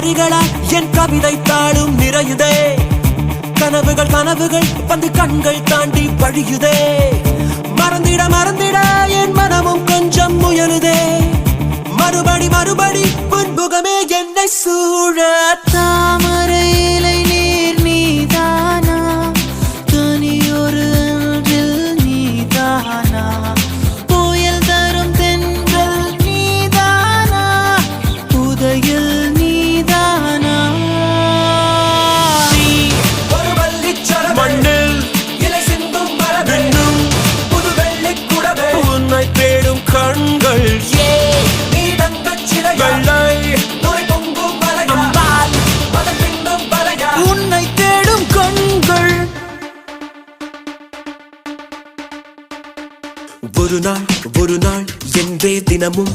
வரிகளால் என் கவிதை தாளும் நிறையுதே. கனவுகள் கனவுகள் வந்து கண்கள் தாண்டி வழியுதே. மறந்திட மறந்திட என் மனமும் கொஞ்சம் முயலுதே. மறுபடி மறுபடி முன்புகமே என்னை சூழ. தாமரை இலை நீர் நீதானா, தனியொரு அன்றில் நீதானா, புயல் தரும் தென்றல் நீதானா, புதையல் நீதானா. நீ ஒரு வள்ளிச்சரம் மண்ணில் இலை சிந்தும் மரபெண்ணும் புது வெள்ளிக் குடவே. உன்னை தேடும் கண்கள் நீ தங்கச் சிலையா, வெள்ளை நுரை பொங்கும் மலையா, அம்பாள் மதம் பின்னும் மலையா. உன்னை தேடும் கண்கள். ஒரு நாள் என்றே தினமும்